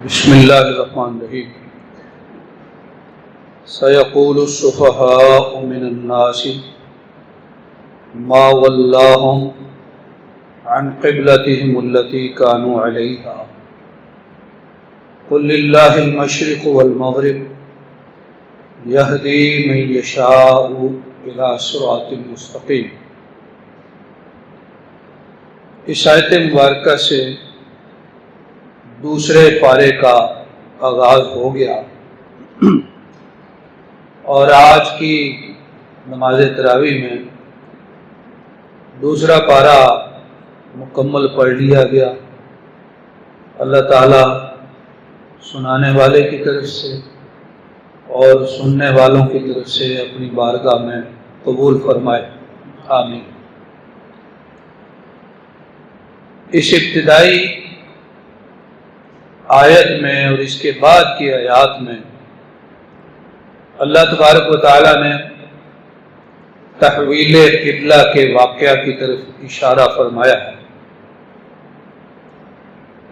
بسم اللہ الرحمن الرحیم سیقول السفہاء من الناس ما ولاہم عن قبلتہم التی کانوا علیہا قل للہ المشرق والمغرب یہدی من یشاء الی صراط مستقیم۔ اس آیت مبارکہ سے دوسرے پارے کا آغاز ہو گیا اور آج کی نماز تراویح میں دوسرا پارہ مکمل پڑھ لیا گیا۔ اللہ تعالیٰ سنانے والے کی طرف سے اور سننے والوں کی طرف سے اپنی بارگاہ میں قبول فرمائے، آمین۔ اس ابتدائی آیت میں اور اس کے بعد کی آیات میں اللہ تبارک و تعالیٰ نے تحویل قبلہ کے واقعہ کی طرف اشارہ فرمایا ہے۔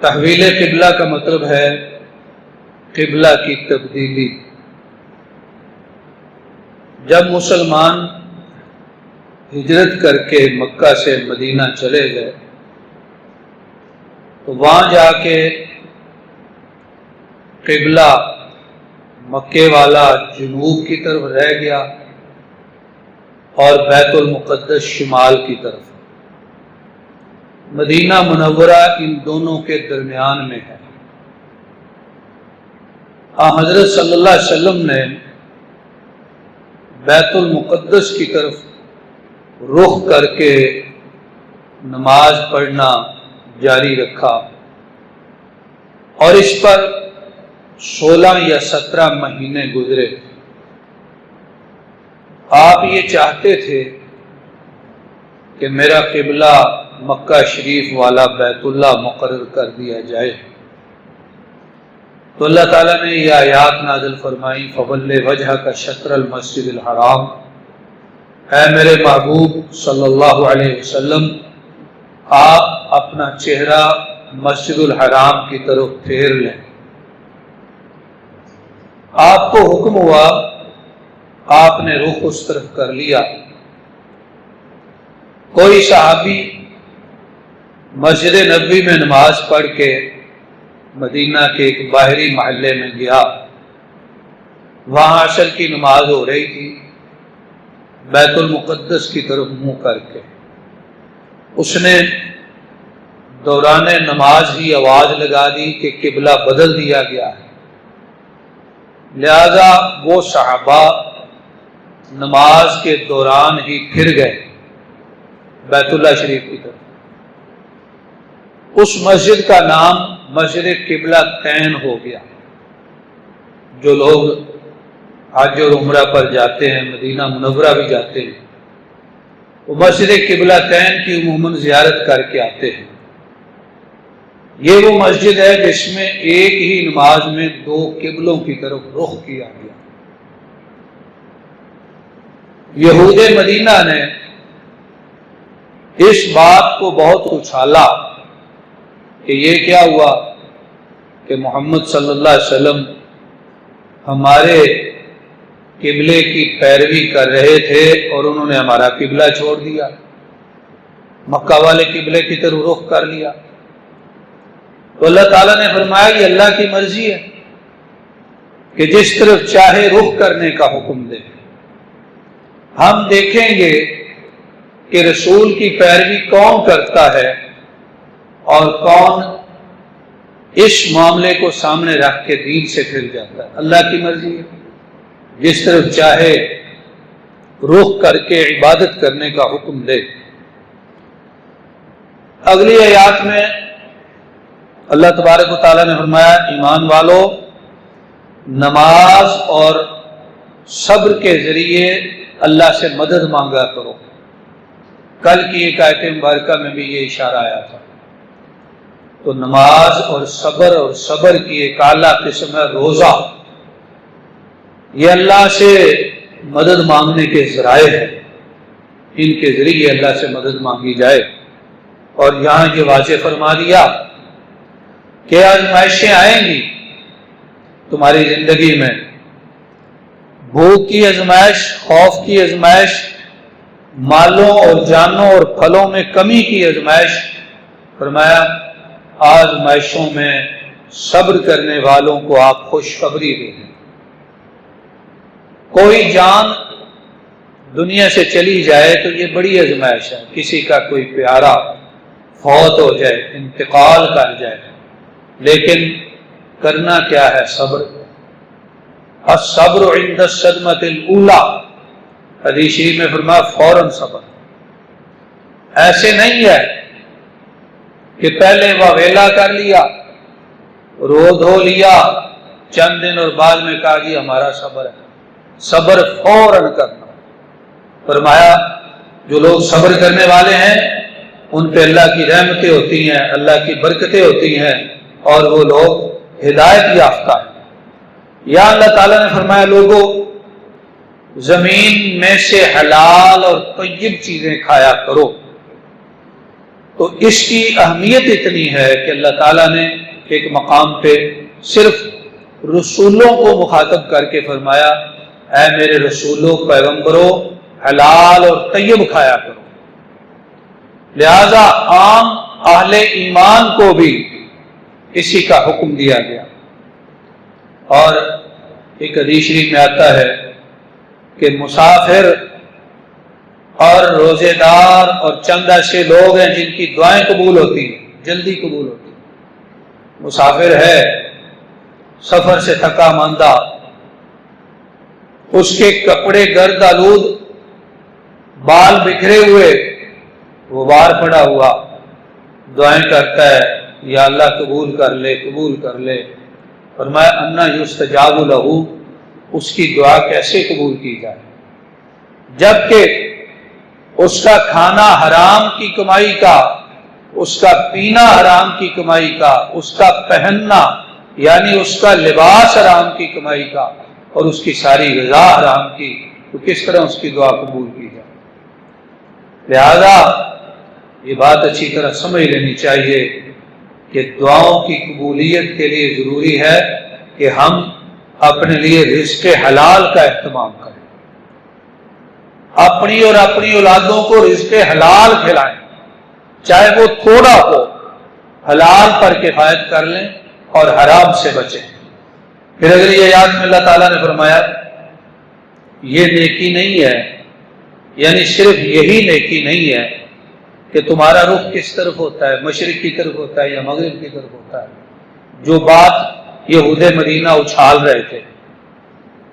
تحویل قبلہ کا مطلب ہے قبلہ کی تبدیلی۔ جب مسلمان ہجرت کر کے مکہ سے مدینہ چلے گئے تو وہاں جا کے قبلہ مکے والا جنوب کی طرف رہ گیا اور بیت المقدس شمال کی طرف۔ مدینہ منورہ ان دونوں کے درمیان میں ہے۔ حضرت صلی اللہ علیہ وسلم نے بیت المقدس کی طرف رخ کر کے نماز پڑھنا جاری رکھا اور اس پر 16 یا 17 مہینے گزرے۔ آپ یہ چاہتے تھے کہ میرا قبلہ مکہ شریف والا بیت اللہ مقرر کر دیا جائے، تو اللہ تعالیٰ نے یہ آیات نازل فرمائی، فَوَلِّ وَجْهَكَ شَطْرَ الْمَسْجِدِ الْحَرَامِ، اے میرے محبوب صلی اللہ علیہ وسلم، آپ اپنا چہرہ مسجد الحرام کی طرف پھیر لیں۔ آپ کو حکم ہوا، آپ نے رخ اس طرف کر لیا۔ کوئی صحابی مسجد نبوی میں نماز پڑھ کے مدینہ کے ایک باہری محلے میں گیا، وہاں عصر کی نماز ہو رہی تھی، بیت المقدس کی طرف منہ کر کے اس نے دوران نماز ہی آواز لگا دی کہ قبلہ بدل دیا گیا ہے۔ لہذا وہ صحابہ نماز کے دوران ہی پھر گئے بیت اللہ شریف کی طرف۔ اس مسجد کا نام مسجد قبلہ تین ہو گیا۔ جو لوگ حج اور عمرہ پر جاتے ہیں، مدینہ منورہ بھی جاتے ہیں، وہ مسجد قبلہ تین کی عموماً زیارت کر کے آتے ہیں۔ یہ وہ مسجد ہے جس میں ایک ہی نماز میں 2 قبلوں کی طرف رخ کیا گیا۔ یہود مدینہ نے اس بات کو بہت اچھالا کہ یہ کیا ہوا کہ محمد صلی اللہ علیہ وسلم ہمارے قبلے کی پیروی کر رہے تھے اور انہوں نے ہمارا قبلہ چھوڑ دیا، مکہ والے قبلے کی طرف رخ کر لیا۔ تو اللہ تعالیٰ نے فرمایا یہ اللہ کی مرضی ہے کہ جس طرف چاہے رخ کرنے کا حکم دے۔ ہم دیکھیں گے کہ رسول کی پیروی کون کرتا ہے اور کون اس معاملے کو سامنے رکھ کے دین سے پھر جاتا ہے۔ اللہ کی مرضی ہے، جس طرف چاہے رخ کر کے عبادت کرنے کا حکم دے۔ اگلی آیات میں اللہ تبارک و تعالیٰ نے فرمایا ایمان والو، نماز اور صبر کے ذریعے اللہ سے مدد مانگا کرو۔ کل کی ایک آیت مبارکہ میں بھی یہ اشارہ آیا تھا۔ تو نماز اور صبر کی ایک اعلیٰ قسم ہے روزہ، یہ اللہ سے مدد مانگنے کے ذرائع ہیں، ان کے ذریعے اللہ سے مدد مانگی جائے۔ اور یہاں یہ واضح فرما دیا کہ آزمائشیں آئیں گی تمہاری زندگی میں بھوک کی آزمائش، خوف کی آزمائش، مالوں اور جانوں اور پھلوں میں کمی کی آزمائش، فرمایا آزمائشوں میں صبر کرنے والوں کو آپ خوشخبری دیں۔ کوئی جان دنیا سے چلی جائے تو یہ بڑی آزمائش ہے، کسی کا کوئی پیارا فوت ہو جائے، انتقال کر جائے، لیکن کرنا کیا ہے؟ صبر۔ الصبر عند الصدمۃ الاولی، حدیث شریف میں فرمایا فوراً صبر۔ ایسے نہیں ہے کہ پہلے واویلا کر لیا، رو دھو لیا، چند دن اور بعد میں کہا جی ہمارا صبر ہے۔ صبر فوراً کرنا۔ فرمایا جو لوگ صبر کرنے والے ہیں ان پہ اللہ کی رحمتیں ہوتی ہیں، اللہ کی برکتیں ہوتی ہیں، اور وہ لوگ ہدایت یافتہ ہیں۔ یا اللہ تعالیٰ نے فرمایا لوگوں زمین میں سے حلال اور طیب چیزیں کھایا کرو۔ تو اس کی اہمیت اتنی ہے کہ اللہ تعالیٰ نے ایک مقام پہ صرف رسولوں کو مخاطب کر کے فرمایا اے میرے رسولوں پیغمبروں حلال اور طیب کھایا کرو۔ لہذا عام اہل ایمان کو بھی اسی کا حکم دیا گیا۔ اور ایک حدیث شریف میں آتا ہے کہ مسافر اور روزے دار اور چند ایسے لوگ ہیں جن کی دعائیں قبول ہوتی ہیں، جلدی قبول ہوتی ہیں۔ مسافر ہے، سفر سے تھکا ماندہ، اس کے کپڑے گرد آلود، بال بکھرے ہوئے، غبار پڑا ہوا، دعائیں کرتا ہے یا اللہ قبول کر لے، قبول کر لے۔ فرمایا انا یستجاب لہ، اس کی دعا کیسے قبول کی جائے جبکہ اس کا کھانا حرام کی کمائی کا، اس کا پینا حرام کی کمائی کا، اس کا پہننا یعنی اس کا لباس حرام کی کمائی کا، اور اس کی ساری غذا حرام کی، تو کس طرح اس کی دعا قبول کی جائے؟ لہذا یہ بات اچھی طرح سمجھ لینی چاہیے کہ دعاؤں کی قبولیت کے لیے ضروری ہے کہ ہم اپنے لیے رزق حلال کا اہتمام کریں، اپنی اور اپنی اولادوں کو رزق حلال کھلائیں، چاہے وہ تھوڑا ہو، حلال پر کفایت کر لیں اور حرام سے بچیں۔ پھر اگلی آیات میں اللہ تعالیٰ نے فرمایا یہ نیکی نہیں ہے، یعنی صرف یہی نیکی نہیں ہے کہ تمہارا رخ کس طرف ہوتا ہے، مشرق کی طرف ہوتا ہے یا مغرب کی طرف ہوتا ہے، جو بات یہود مدینہ اچھال رہے تھے۔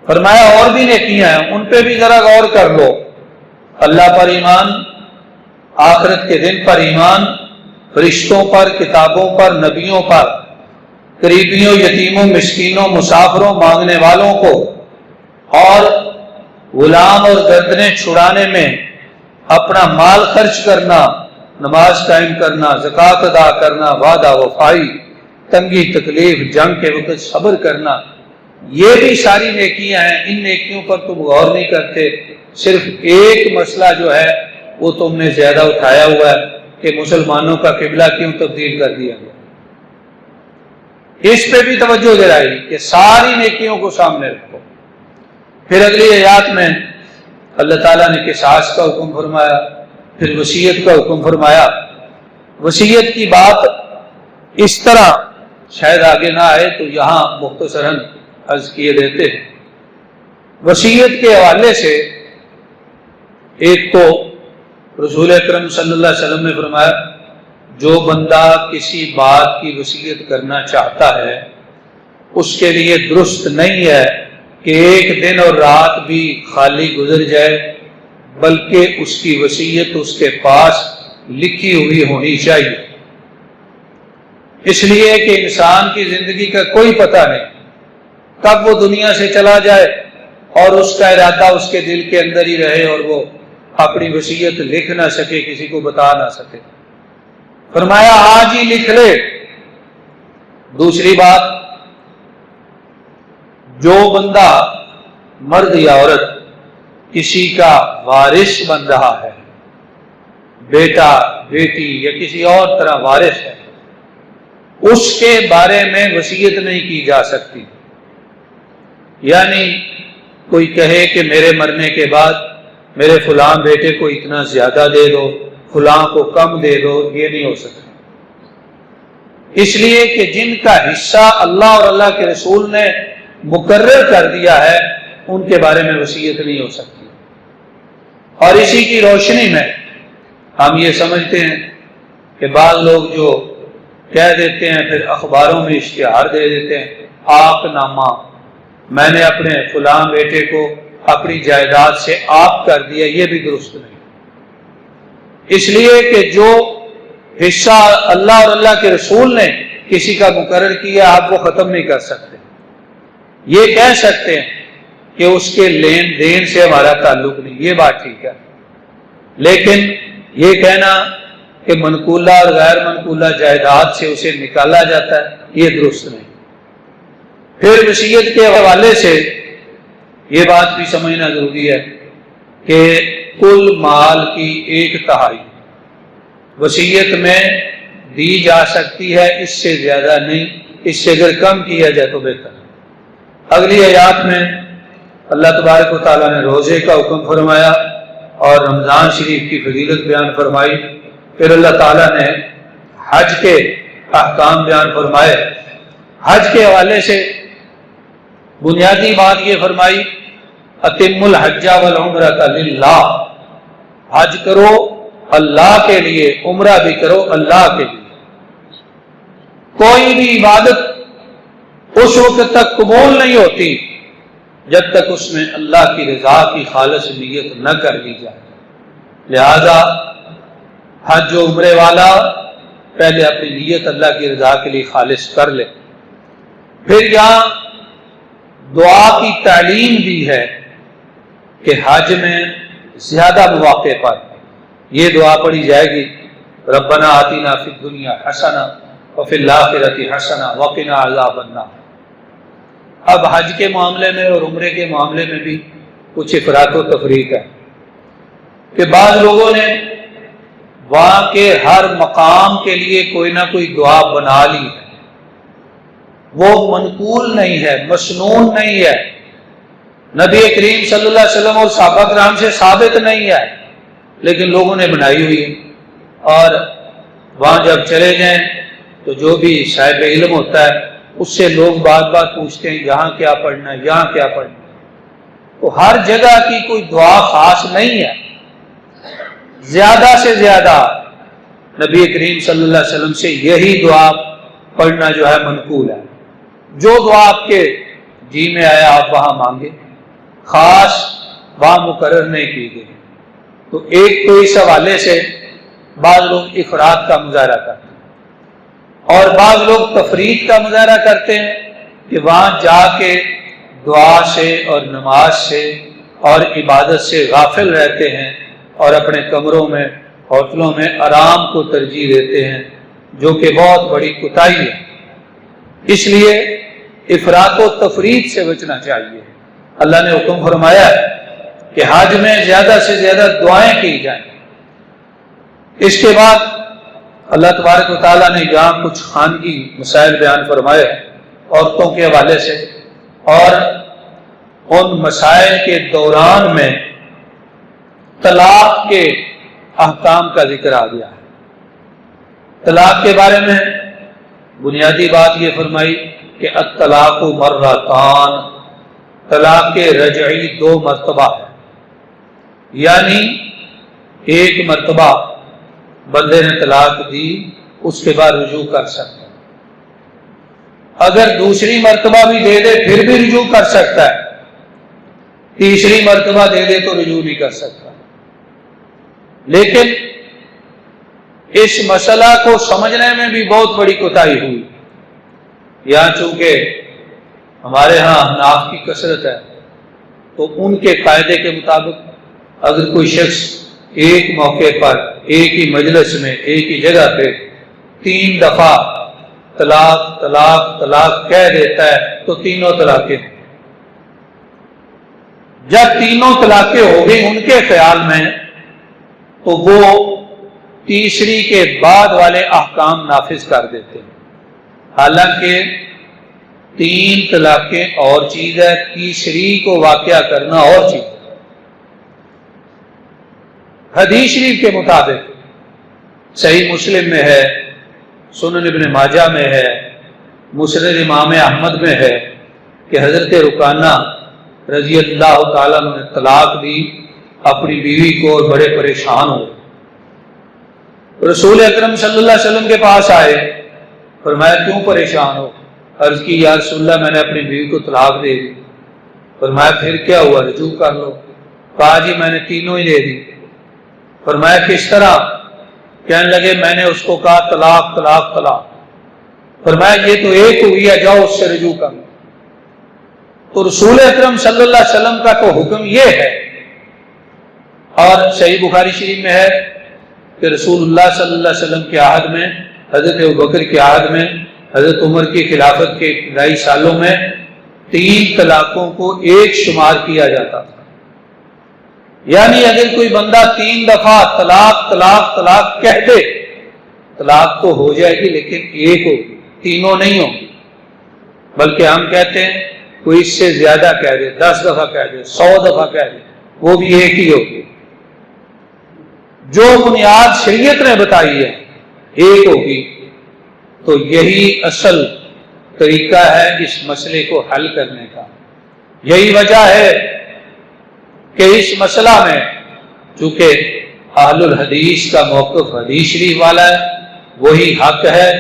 فرمایا اور بھی نیکیاں ہیں، ان پہ بھی ذرا غور کر لو۔ اللہ پر ایمان، آخرت کے دن پر ایمان، فرشتوں پر، کتابوں پر، نبیوں پر، قریبیوں، یتیموں، مسکینوں، مسافروں، مانگنے والوں کو، اور غلام اور گردنیں چھڑانے میں اپنا مال خرچ کرنا، نماز قائم کرنا، زکوٰۃ ادا کرنا، وعدہ وفائی، تنگی تکلیف، جنگ کے وقت صبر کرنا، یہ بھی ساری نیکیاں ہیں۔ ان نیکیوں پر تم غور نہیں کرتے، صرف ایک مسئلہ جو ہے وہ تم نے زیادہ اٹھایا ہوا ہے کہ مسلمانوں کا قبلہ کیوں تبدیل کر دیا گیا۔ اس پہ بھی توجہ دلائی کہ ساری نیکیوں کو سامنے رکھو۔ پھر اگلی آیات میں اللہ تعالیٰ نے قصاص کا حکم فرمایا، پھر وصیت کا حکم فرمایا۔ وصیت کی بات اس طرح شاید آگے نہ آئے تو یہاں مختصراً عرض کیے دیتے ہیں۔ وصیت کے حوالے سے ایک تو رسول اکرم صلی اللہ علیہ وسلم نے فرمایا جو بندہ کسی بات کی وصیت کرنا چاہتا ہے اس کے لیے درست نہیں ہے کہ ایک دن اور رات بھی خالی گزر جائے، بلکہ اس کی وصیت اس کے پاس لکھی ہوئی ہونی چاہیے، اس لیے کہ انسان کی زندگی کا کوئی پتہ نہیں کب وہ دنیا سے چلا جائے اور اس کا ارادہ اس کے دل کے اندر ہی رہے اور وہ اپنی وصیت لکھ نہ سکے، کسی کو بتا نہ سکے۔ فرمایا آج ہی لکھ لے۔ دوسری بات، جو بندہ مرد یا عورت کسی کا وارث بن رہا ہے، بیٹا بیٹی یا کسی اور طرح وارث ہے، اس کے بارے میں وصیت نہیں کی جا سکتی یعنی کوئی کہے کہ میرے مرنے کے بعد میرے فلاں بیٹے کو اتنا زیادہ دے دو، فلاں کو کم دے دو، یہ نہیں ہو سکتا۔ اس لیے کہ جن کا حصہ اللہ اور اللہ کے رسول نے مقرر کر دیا ہے ان کے بارے میں وصیت نہیں ہو سکتی۔ اور اسی کی روشنی میں ہم یہ سمجھتے ہیں کہ بعض لوگ جو کہہ دیتے ہیں پھر اخباروں میں اشتہار دے دیتے ہیں، آق نامہ، میں نے اپنے فلاں بیٹے کو اپنی جائیداد سے آق کر دیا، یہ بھی درست نہیں۔ اس لیے کہ جو حصہ اللہ اور اللہ کے رسول نے کسی کا مقرر کیا آپ وہ ختم نہیں کر سکتے۔ یہ کہہ سکتے ہیں کہ اس کے لین دین سے ہمارا تعلق نہیں، یہ بات ٹھیک ہے، لیکن یہ کہنا کہ منقولہ اور غیر منقولہ جائیداد سے اسے نکالا جاتا ہے، یہ درست نہیں۔ پھر وصیت کے حوالے سے یہ بات بھی سمجھنا ضروری ہے کہ کل مال کی 1/3 وصیت میں دی جا سکتی ہے، اس سے زیادہ نہیں، اس سے اگر کم کیا جائے تو بہتر۔ اگلی آیات میں اللہ تبارک و تعالیٰ نے روزے کا حکم فرمایا اور رمضان شریف کی فضیلت بیان فرمائی، پھر اللہ تعالیٰ نے حج کے احکام بیان فرمائے۔ حج کے حوالے سے بنیادی بات یہ فرمائی، اتم الحج والعمرۃ للہ، حج کرو اللہ کے لیے، عمرہ بھی کرو اللہ کے لیے۔ کوئی بھی عبادت اس وقت تک قبول نہیں ہوتی جب تک اس میں اللہ کی رضا کی خالص نیت نہ کر لی جائے۔ لہذا حج و عمرے والا پہلے اپنی نیت اللہ کی رضا کے لیے خالص کر لے۔ پھر یہاں دعا کی تعلیم دی ہے کہ حج میں زیادہ مواقع پر یہ دعا پڑھی جائے گی، ربنا آتنا فی الدنیا حسنہ وفی الآخرۃ حسنہ وقنا عذاب النار۔ اب حج کے معاملے میں اور عمرے کے معاملے میں بھی کچھ افراط و تفریق ہے کہ بعض لوگوں نے وہاں کے ہر مقام کے لیے کوئی نہ کوئی دعا بنا لی ہے، وہ منقول نہیں ہے، مسنون نہیں ہے، نبی کریم صلی اللہ علیہ وسلم اور صحابہ کرام سے ثابت نہیں ہے، لیکن لوگوں نے بنائی ہوئی ہے۔ اور وہاں جب چلے جائیں تو جو بھی صاحب علم ہوتا ہے اس سے لوگ بات بات پوچھتے ہیں یہاں کیا پڑھنا ہے، یہاں کیا پڑھنا ہے۔ تو ہر جگہ کی کوئی دعا خاص نہیں ہے، زیادہ سے زیادہ نبی کریم صلی اللہ علیہ وسلم سے یہی دعا پڑھنا جو ہے منقول ہے۔ جو دعا آپ کے جی میں آیا آپ وہاں مانگے، خاص وہاں مقرر نہیں کی گئی۔ تو ایک تو اس حوالے سے بعض لوگ افراط کا مظاہرہ کرتے ہیں اور بعض لوگ تفریط کا مظاہرہ کرتے ہیں کہ وہاں جا کے دعا سے اور نماز سے اور عبادت سے غافل رہتے ہیں اور اپنے کمروں میں ہوٹلوں میں آرام کو ترجیح دیتے ہیں، جو کہ بہت بڑی کوتاہی ہے۔ اس لیے افراط و تفریط سے بچنا چاہیے۔ اللہ نے حکم فرمایا ہے کہ حج میں زیادہ سے زیادہ دعائیں کی جائیں۔ اس کے بعد اللہ تبارک و تعالیٰ نے یہاں کچھ خانگی مسائل بیان فرمائے عورتوں کے حوالے سے، اور ان مسائل کے دوران میں طلاق کے احکام کا ذکر آ گیا ہے۔ طلاق کے بارے میں بنیادی بات یہ فرمائی کہ الطلاق مرتان، طلاق رجعی 2 مرتبہ ہے، یعنی ایک مرتبہ بندے نے طلاق دی اس کے بعد رجوع کر سکتا ہے، اگر دوسری مرتبہ بھی دے دے پھر بھی رجوع کر سکتا ہے، تیسری مرتبہ دے دے تو رجوع نہیں کر سکتا۔ لیکن اس مسئلہ کو سمجھنے میں بھی بہت بڑی کوتاہی ہوئی۔ یہاں چونکہ ہمارے ہاں احناف کی کثرت ہے تو ان کے قاعدے کے مطابق اگر کوئی شخص ایک موقع پر ایک ہی مجلس میں ایک ہی جگہ پہ 3 دفعہ طلاق طلاق طلاق کہہ دیتا ہے تو تینوں طلاقیں، جب تینوں طلاقیں ہو گئی ان کے خیال میں تو وہ تیسری کے بعد والے احکام نافذ کر دیتے ہیں۔ حالانکہ 3 طلاقیں اور چیز ہے، تیسری کو واقعہ کرنا اور چیز ہے۔ حدیث شریف کے مطابق صحیح مسلم میں ہے، سنن ابن ماجہ میں ہے، مسند امام احمد میں ہے کہ حضرت رکانہ رضی اللہ تعالیٰ عنہ نے طلاق دی اپنی بیوی کو اور بڑے پریشان ہوئے۔ رسول اکرم صلی اللہ علیہ وسلم کے پاس آئے، فرمایا کیوں پریشان ہو؟ عرض کی یا رسول اللہ میں نے اپنی بیوی کو طلاق دے دی۔ فرمایا پھر کیا ہوا، رجوع کر لو۔ کہا جی میں نے تینوں ہی دے دی۔ فرمایا کس طرح؟ کہنے لگے میں نے اس کو کہا طلاق طلاق طلاق۔ فرمایا یہ تو ایک ہوئی ہے، جاؤ اس سے رجوع کر لو۔ تو رسول اکرم صلی اللہ علیہ وسلم کا تو حکم یہ ہے، اور صحیح بخاری شریف میں ہے کہ رسول اللہ صلی اللہ علیہ وسلم کے عہد میں، حضرت ابوبکر کے عہد میں، حضرت عمر کی خلافت کے ابتدائی سالوں میں 3 طلاقوں کو ایک شمار کیا جاتا تھا۔ یعنی اگر کوئی بندہ 3 دفعہ طلاق طلاق طلاق کہہ دے، طلاق تو ہو جائے گی لیکن ایک ہوگی، تینوں نہیں ہوگی۔ بلکہ ہم کہتے ہیں کوئی اس سے زیادہ کہہ دے، 10 دفعہ کہہ دے، 100 دفعہ کہہ دے، وہ بھی ایک ہی ہوگی۔ جو بنیاد شریعت نے بتائی ہے ایک ہوگی۔ تو یہی اصل طریقہ ہے اس مسئلے کو حل کرنے کا۔ یہی وجہ ہے کہ اس مسئلہ میں چونکہ اہل الحدیث کا موقف حدیث شریف والا ہے، وہی حق ہے۔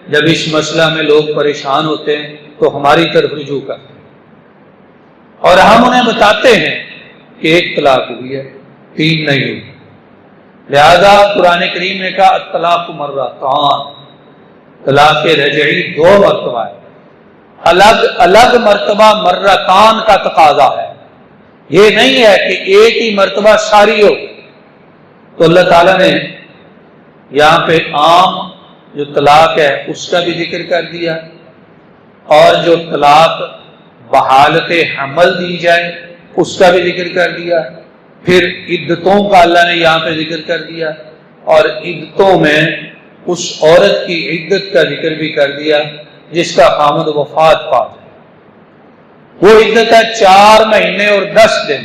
جب اس مسئلہ میں لوگ پریشان ہوتے ہیں تو ہماری طرف رجوع کرتے ہیں اور ہم انہیں بتاتے ہیں کہ ایک طلاق ہوئی ہے، 3 نہیں ہوئی۔ لہذا قرآن کریم نے کہا الطلاق مرتان، طلاق رجعی 2 مرتبہ ہے، الگ الگ مرتبہ مرتان کا تقاضا ہے۔ یہ نہیں ہے کہ ایک ہی مرتبہ ساری ہو۔ تو اللہ تعالیٰ نے یہاں پہ عام جو طلاق ہے اس کا بھی ذکر کر دیا، اور جو طلاق بحالت حمل دی جائے اس کا بھی ذکر کر دیا، پھر عدتوں کا اللہ نے یہاں پہ ذکر کر دیا، اور عدتوں میں اس عورت کی عدت کا ذکر بھی کر دیا جس کا خامد وفات پا جائے۔ وہ عدت ہے 4 مہینے اور 10 دن،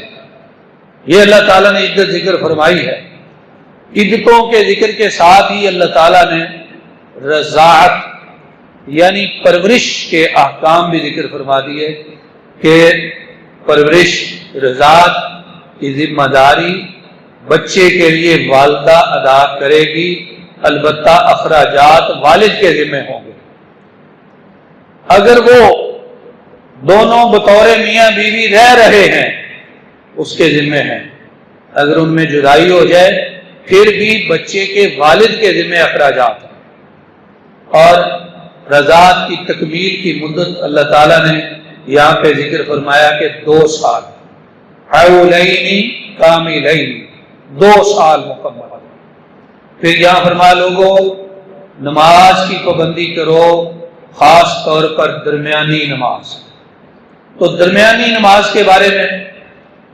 یہ اللہ تعالیٰ نے عدت ذکر فرمائی ہے۔ عدتوں کے ذکر کے ساتھ ہی اللہ تعالیٰ نے رضاعت یعنی پرورش کے احکام بھی ذکر فرما دیے کہ پرورش رضاعت کی ذمہ داری بچے کے لیے والدہ ادا کرے گی، البتہ اخراجات والد کے ذمہ ہوں گے۔ اگر وہ دونوں بطور میاں بیوی رہ رہے ہیں اس کے ذمہ ہیں، اگر ان میں جدائی ہو جائے پھر بھی بچے کے والد کے ذمہ اخراجات ہیں۔ اور رضاعت کی تکمیل کی مدت اللہ تعالیٰ نے یہاں پہ ذکر فرمایا کہ 2 سال، حولین کاملین، 2 سال مکمل۔ پھر یہاں فرمایا لوگوں نماز کی پابندی کرو، خاص طور پر درمیانی نماز۔ تو درمیانی نماز کے بارے میں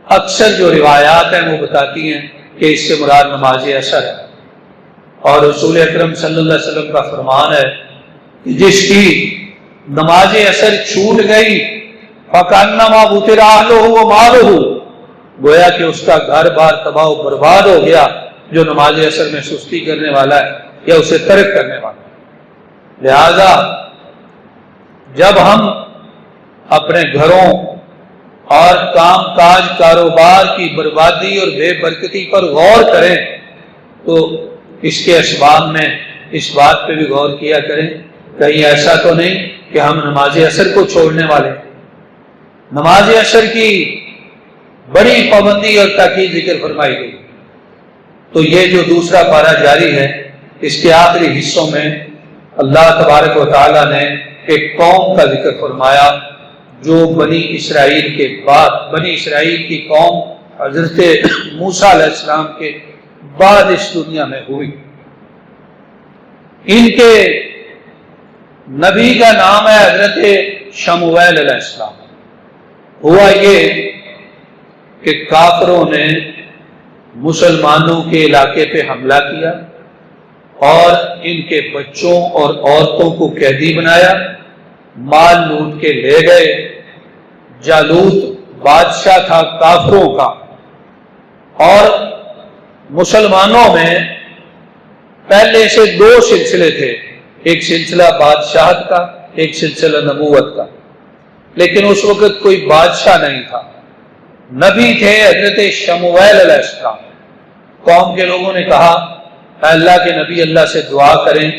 اکثر جو روایات ہیں وہ بتاتی ہیں کہ اس سے مراد نماز عصر ہے، اور رسول اکرم صلی اللہ علیہ وسلم کا فرمان ہے کہ جس کی نماز عصر چھوٹ گئی فَكَأَنَّمَا بُتِرَ أَهْلُهُ وَمَالُهُ، گویا کہ اس کا گھر بار تباہ و برباد ہو گیا جو نماز عصر میں سستی کرنے والا ہے یا اسے ترک کرنے والا ہے۔ لہذا جب ہم اپنے گھروں اور کام کاج کاروبار کی بربادی اور بے برکتی پر غور کریں تو اس کے اسباب میں اس بات پہ بھی غور کیا کریں کہیں ایسا تو نہیں کہ ہم نماز عصر کو چھوڑنے والے۔ نماز عصر کی بڑی پابندی اور تاکید ذکر فرمائی گئی۔ تو یہ جو دوسرا پارہ جاری ہے اس کے آخری حصوں میں اللہ تبارک و تعالیٰ نے ایک قوم کا ذکر فرمایا جو بنی اسرائیل کے بعد، بنی اسرائیل کی قوم حضرت موسیٰ علیہ السلام کے بعد اس دنیا میں ہوئی۔ ان کے نبی کا نام ہے حضرت شمویل علیہ السلام۔ ہوا یہ کہ کافروں نے مسلمانوں کے علاقے پہ حملہ کیا اور ان کے بچوں اور عورتوں کو قیدی بنایا مال لوٹ کے لے گئے۔ جالوت بادشاہ تھا کافروں کا، اور مسلمانوں میں پہلے سے دو سلسلے تھے، ایک سلسلہ بادشاہت کا، ایک سلسلہ نبوت کا، لیکن اس وقت کوئی بادشاہ نہیں تھا، نبی تھے حضرت شمویل علیہ السلام۔ قوم کے لوگوں نے کہا اے اللہ کے نبی، اللہ سے دعا کریں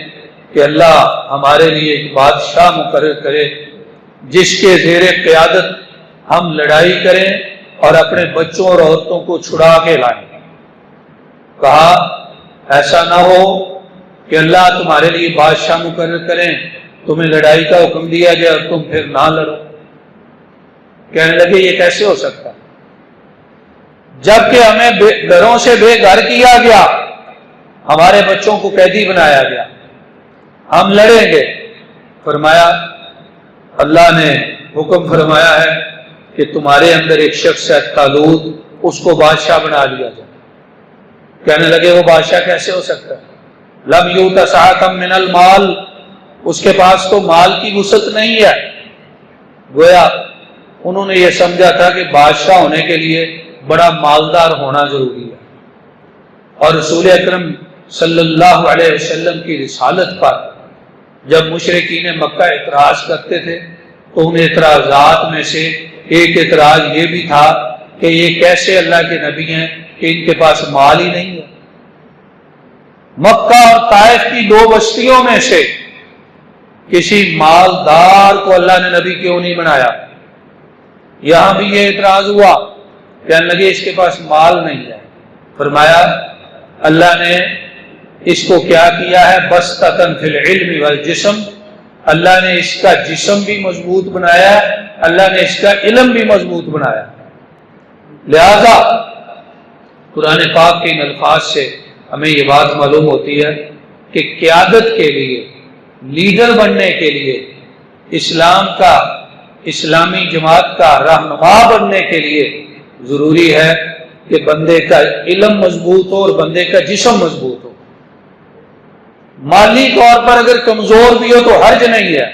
کہ اللہ ہمارے لیے ایک بادشاہ مقرر کرے جس کے زیر قیادت ہم لڑائی کریں اور اپنے بچوں اور عورتوں کو چھڑا کے لائیں۔ کہا ایسا نہ ہو کہ اللہ تمہارے لیے بادشاہ مقرر کریں، تمہیں لڑائی کا حکم دیا گیا اور تم پھر نہ لڑو۔ کہنے لگے یہ کیسے ہو سکتا، جبکہ ہمیں گھروں سے بے گھر کیا گیا، ہمارے بچوں کو قیدی بنایا گیا، ہم لڑیں گے۔ فرمایا اللہ نے حکم فرمایا ہے کہ تمہارے اندر ایک شخص ہے طالوت، اس کو بادشاہ بنا لیا جائے۔ کہنے لگے وہ بادشاہ کیسے ہو سکتا ہے، لم یؤت سعۃ من المال، اس کے پاس تو مال کی وسعت نہیں ہے۔ گویا انہوں نے یہ سمجھا تھا کہ بادشاہ ہونے کے لیے بڑا مالدار ہونا ضروری ہے، اور رسول اکرم صلی اللہ علیہ وسلم کی رسالت پر جب مشرکین مکہ اعتراض کرتے تھے تو ان اعتراضات میں سے ایک اعتراض یہ بھی تھا کہ یہ کیسے اللہ کے نبی ہیں کہ ان کے پاس مال ہی نہیں ہے۔ مکہ اور طائف کی دو بستیوں میں سے کسی مالدار کو اللہ نے نبی کیوں نہیں بنایا؟ یہاں بھی یہ اعتراض ہوا، کہنے لگے اس کے پاس مال نہیں ہے۔ فرمایا اللہ نے اس کو کیا کیا ہے، بسطۃ فی العلم والجسم، اللہ نے اس کا جسم بھی مضبوط بنایا ہے، اللہ نے اس کا علم بھی مضبوط بنایا۔ لہذا قرآن پاک کے ان الفاظ سے ہمیں یہ بات معلوم ہوتی ہے کہ قیادت کے لیے، لیڈر بننے کے لیے، اسلام کا، اسلامی جماعت کا رہنما بننے کے لیے ضروری ہے کہ بندے کا علم مضبوط ہو اور بندے کا جسم مضبوط ہو۔ مالی طور پر اگر کمزور بھی ہو تو حرج نہیں ہے۔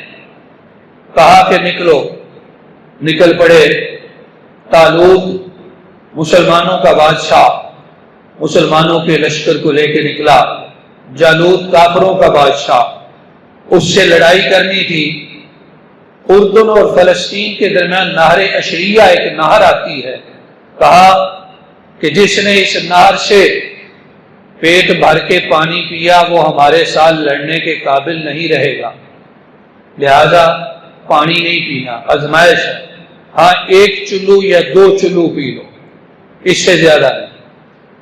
کہا کہ نکلو، نکل پڑے۔ طالوت مسلمانوں کا بادشاہ مسلمانوں کے لشکر کو لے کے نکلا، جالوت کافروں کا بادشاہ، اس سے لڑائی کرنی تھی۔ اردن اور فلسطین کے درمیان نہر اشریہ ایک نہر آتی ہے، کہا کہ جس نے اس نہر سے پیٹ بھر کے پانی پیا وہ ہمارے ساتھ لڑنے کے قابل نہیں رہے گا، لہذا پانی نہیں پینا، آزمائش ہے، ہاں ایک چلو یا دو چلو پی لو، اس سے زیادہ نہیں۔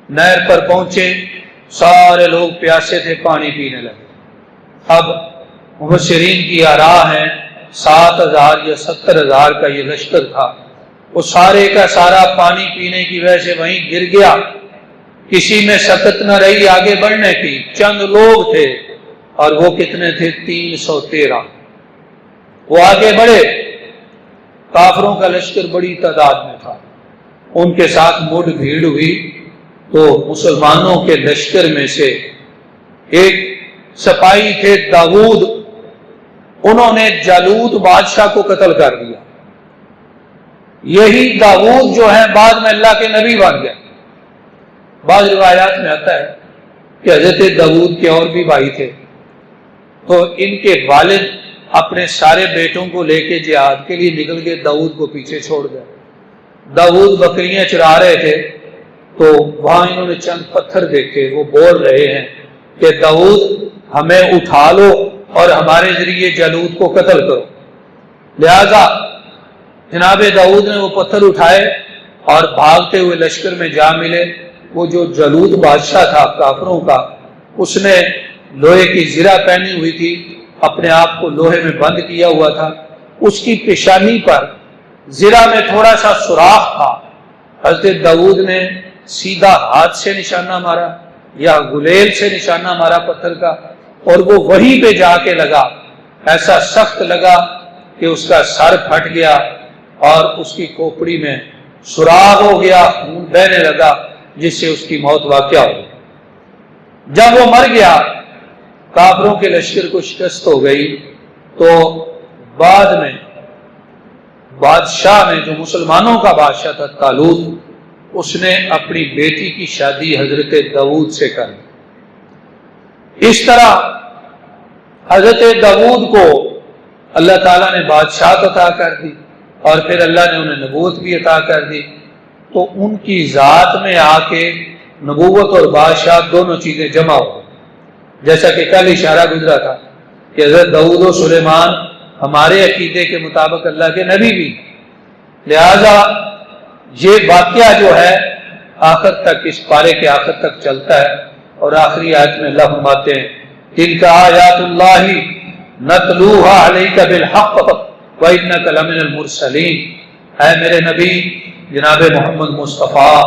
نہر پر پہنچے، سارے لوگ پیاسے تھے، پانی پینے لگے۔ اب مفسرین کی آراء ہیں 7,000 یا 70,000 کا یہ لشکر تھا، وہ سارے کا سارا پانی پینے کی وجہ سے وہیں گر گیا، کسی میں سکت نہ رہی آگے بڑھنے کی۔ چند لوگ تھے اور وہ کتنے تھے، 313۔ وہ آگے بڑھے، کافروں کا لشکر بڑی تعداد میں تھا، ان کے ساتھ مڈ بھیڑ ہوئی تو مسلمانوں کے لشکر میں سے ایک سپاہی تھے داؤد، انہوں نے جالوت بادشاہ کو قتل کر دیا۔ یہی داؤد جو ہے بعد میں اللہ کے نبی بن گئے۔ بعض روایات میں آتا ہے کہ حضرت داؤد کے اور بھی بھائی تھے، تو ان کے والد اپنے سارے بیٹوں کو لے کے جہاد کے لیے نکل گئے، داؤد کو پیچھے چھوڑ گئے۔ داؤد بکریاں چرا رہے تھے تو وہاں انہوں نے چند پتھر دیکھے، وہ بول رہے ہیں کہ داؤد ہمیں اٹھا لو اور ہمارے ذریعے جالوت کو قتل کرو۔ لہذا جناب داؤد نے وہ پتھر اٹھائے اور بھاگتے ہوئے لشکر میں جا ملے۔ وہ جو جالوت بادشاہ تھا کافروں کا، اس نے لوہے کی زرہ پہنی ہوئی تھی، اپنے آپ کو لوہے میں بند کیا ہوا تھا، اس کی پیشانی پر زرہ میں تھوڑا سا سوراخ تھا۔ حضرت داؤد نے سیدھا ہاتھ سے نشانہ مارا یا گلیل سے نشانہ مارا پتھر کا، اور وہ وہیں پہ جا کے لگا، ایسا سخت لگا کہ اس کا سر پھٹ گیا اور اس کی کھوپڑی میں سوراخ ہو گیا، خون بہنے لگا، جس سے اس کی موت واقع ہو گئی۔ جب وہ مر گیا، کافروں کے لشکر کو شکست ہو گئی، تو بعد میں بادشاہ نے، جو مسلمانوں کا بادشاہ تھا طالوت، اس نے اپنی بیٹی کی شادی حضرت داؤد سے کر دی۔ اس طرح حضرت داؤد کو اللہ تعالیٰ نے بادشاہت عطا کر دی اور پھر اللہ نے انہیں نبوت بھی عطا کر دی۔ تو ان کی ذات میں آ کے نبوت اور بادشاہت دونوں چیزیں جمع ہو گئی، جیسا کہ کل اشارہ گزرا تھا کہ حضرت داؤد و سلیمان ہمارے عقیدے کے مطابق اللہ کے نبی بھی، لہذا یہ واقعہ جو ہے آخر تک، اس پارے کے آخر تک چلتا ہے، اور آخری آیت میں اللہ فرماتے ہیں تِلْكَ آیات اللہ نَتْلُوهَا عَلَيْكَ بِالْحَقِّ وَإِنَّكَ لَمِنَ الْمُرْسَلِينَ۔ اے میرے نبی جناب محمد مصطفیٰ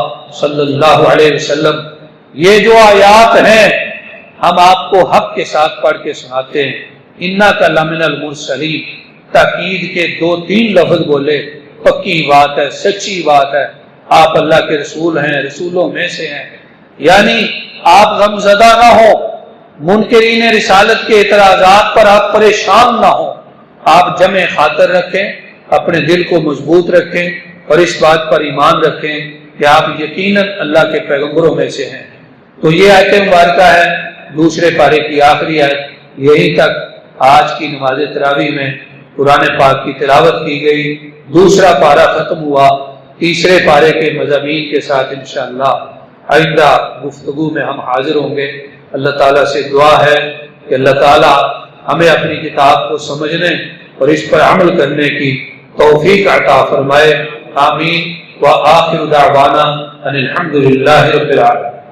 صلی اللہ علیہ وسلم، یہ جو آیات ہیں ہم آپ کو حق کے ساتھ پڑھ کے سناتے ہیں۔ اِنَّكَ لَمِنَ الْمُرْسَلِينَ، تاکید کے 2-3 لفظ بولے، پکی بات ہے، سچی بات ہے، آپ اللہ کے رسول ہیں، رسولوں میں سے ہیں، یعنی آپ غمزدہ نہ ہو، منکرین رسالت کے اعتراضات پر آپ پریشان نہ ہو، آپ جمع خاطر رکھیں، اپنے دل کو مضبوط رکھیں اور اس بات پر ایمان رکھیں کہ آپ یقیناً اللہ کے پیغمبروں میں سے ہیں۔ تو یہ آیت مبارکہ ہے دوسرے پارے کی آخری آیت۔ یہیں تک آج کی نماز تراویح میں قرآن پاک کی تلاوت کی گئی، دوسرا پارہ ختم ہوا، تیسرے پارے کے مضامین کے ساتھ انشاءاللہ آئندہ گفتگو میں ہم حاضر ہوں گے۔ اللہ تعالیٰ سے دعا ہے کہ اللہ تعالیٰ ہمیں اپنی کتاب کو سمجھنے اور اس پر عمل کرنے کی توفیق عطا فرمائے، آمین۔ وآخر دعوانا ان الحمد للہ رب العالمین۔